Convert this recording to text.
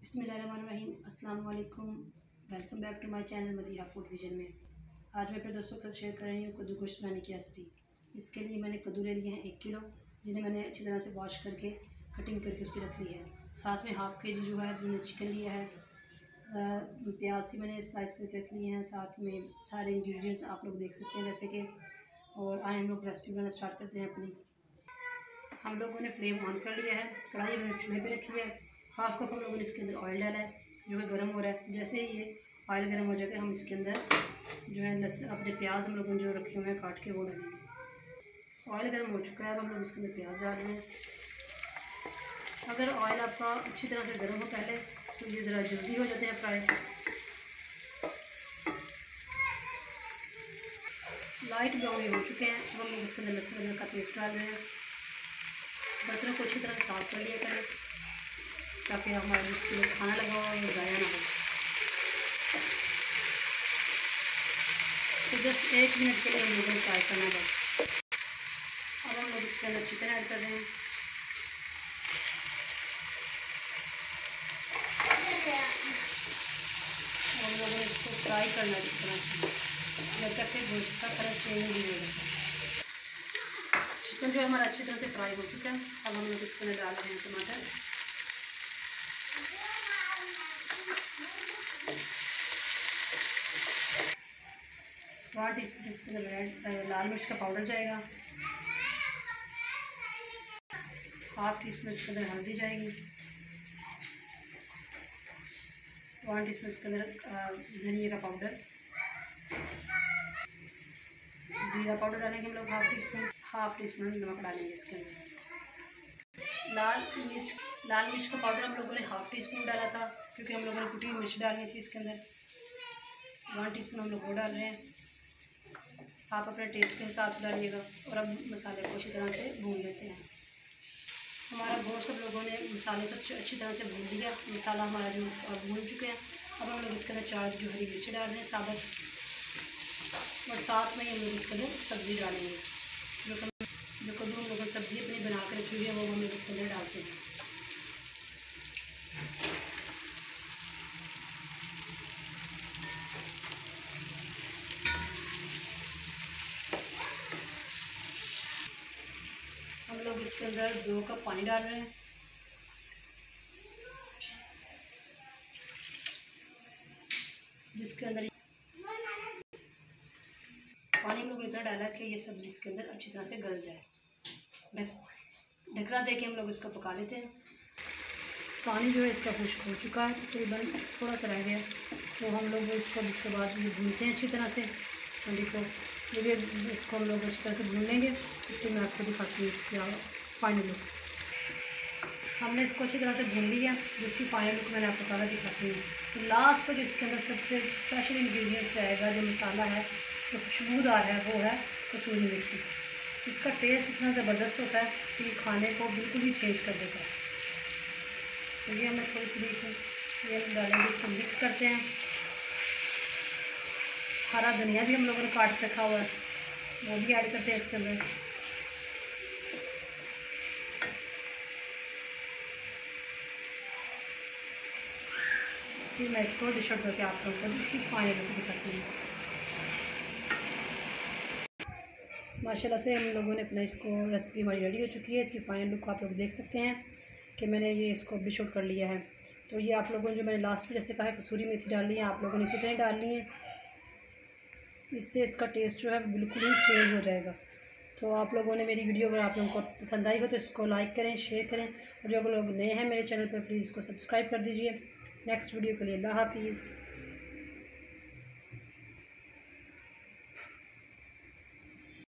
बिस्मिल्लाहिर्रहमानिर्रहीम। अस्सलाम वालेकुम। Welcome back to my channel Madiha food vision में। आज मैं अपने दोस्तों के साथ शेयर कर रही हूँ कद्दू गोश्त बनाने की रेसिपी। इसके लिए मैंने कद्दू ले लिए हैं 1 किलो, जिन्हें मैंने अच्छी तरह से वॉश करके कटिंग करके उसकी रख ली है। साथ में हाफ़ के जी जो है मैंने चिकन लिया है। प्याज की मैंने स्लाइस करके रख लिए हैं। साथ में सारे इंग्रेडिएंट्स आप लोग देख सकते हैं जैसे कि। और आए हम लोग रेसिपी बनाना स्टार्ट करते हैं अपनी। हम लोगों ने फ्लेम ऑन कर लिया है, कढ़ाई मैंने चूल्हे पे रखी है। हाफ कप हम लोगों ने इसके अंदर ऑयल डाला है जो कि गर्म हो रहा है। जैसे ही ये ऑयल गर्म हो जाएगा हम इसके अंदर जो है अपने प्याज हम लोगों ने जो रखे हुए हैं काट के वो डालेंगे। ऑयल गर्म हो चुका है, अब हम लोग इसके अंदर प्याज डाल रहे हैं। अगर ऑयल आपका अच्छी तरह से गर्म हो पहले तो ये ज़रा जल्दी हो जाते हैं फ्राई। लाइट ब्राउन हो चुके हैं, अब हम लोग इसके अंदर लहसुन अदरक का पेस्ट डाल रहे हैं। बर्तनों को अच्छी तरह से साफ कर लिया करें ताकि हमारे उसके लिए खाना लगा हो और ज़ाया ना हो। तो जस्ट 1 मिनट के लिए हम लोगों को फ्राई करना है बस। अब हम लोग इसके अंदर चिकन ऐड कर रहे हैं। हम लोगों ने इसको फ्राई करना है इस तरह से जब तक कि गोश्त का कलर चेंज नहीं हो जाता। चिकन जो हमारा अच्छी तरह से फ्राई हो चुका है, अब हम लोग इसके अंदर डाल रहे हैं टमाटर। वन टीस्पून इसके अंदर लाल मिर्च का पाउडर जाएगा। हाफ टी स्पून इसके अंदर हल्दी जाएगी। 1 टीस्पून इसके अंदर धनिया का पाउडर। ज़ीरा पाउडर डालेंगे हम लोग हाफ टी स्पून नमक डालेंगे इसके अंदर। लाल मिर्च का पाउडर हम लोगों ने हाफ टी स्पून डाला था क्योंकि हम लोगों ने कुटी हुई मिर्च डालनी थी इसके अंदर। 1 टीस्पून हम लोग वो डाल रहे हैं। आप अपने टेस्ट के हिसाब से डालिएगा। और अब मसाले को अच्छी तरह से भून लेते हैं। हमारा गोश्त सब लोगों ने मसाले को अच्छी तरह से भून लिया। मसाला हमारा जो भून चुके हैं, अब हम लोग इसके अंदर 4 जो हरी मिर्ची डाल रहे हैं साबुत। और साथ में हम लोग इसके अंदर सब्ज़ी डालेंगे। जो कद्दू हम लोगों ने सब्ज़ी अपनी बना कर रखी हुई है वो हम लोग इसके अंदर डालते हैं। हम लोग इसके अंदर 2 कप पानी डाल रहे हैं। जिसके अंदर पानी हम लोग इतना डाला कि ये सब्ज़ी इसके अंदर अच्छी तरह से गल जाए। ढकना दे के हम लोग इसको पका लेते हैं। पानी जो है इसका खुश्क हो चुका है, तकरीबन थोड़ा सा रह गया, तो हम लोग इसको इसके बाद ये भूनते हैं अच्छी तरह से अंडे को। जब इसको हम लोग अच्छी तरह से भून लेंगे तो मैं आपको दिखाती हूँ इसका फाइनल लुक। हमने इसको अच्छी तरह से भून लिया, जिसकी फाइनल लुक मैंने आपको सारा दिखाती हूँ। तो लास्ट पर जो इसके अंदर सबसे स्पेशल इंग्रेडिएंट्स रहेगा, जो मसाला है जो खुशबूदार है, वो है कसूरी मेथी। इसका टेस्ट इतना ज़बरदस्त होता है कि ये खाने को बिल्कुल ही चेंज कर देता है। तो ये हमें थोड़ी सी ये डालेंगे, इसको मिक्स करते हैं। हरा धनिया भी हम लोगों ने काट रखा हुआ है, वो भी ऐड करते हैं इसके अंदर। फिर मैं इसको डिश आउट करके आप लोगों को इसकी फाइनल लुक दिखाती हूँ। माशाल्लाह से हम लोगों ने अपना इसको रेसिपी हमारी रेडी हो चुकी है। इसकी फाइनल लुक आप लोग देख सकते हैं कि मैंने ये इसको डिश आउट कर लिया है। तो ये आप लोगों ने जो मैंने लास्ट में जैसे कहा है कसूरी मेथी डालनी है, आप लोगों ने इसी तरह डालनी है। इससे इसका टेस्ट जो है बिल्कुल ही चेंज हो जाएगा। तो आप लोगों ने मेरी वीडियो अगर आप लोगों को पसंद आई हो तो इसको लाइक करें, शेयर करें। और जो लोग नए हैं मेरे चैनल पर प्लीज़ इसको सब्सक्राइब कर दीजिए। नेक्स्ट वीडियो के लिए अल्लाह हाफिज़।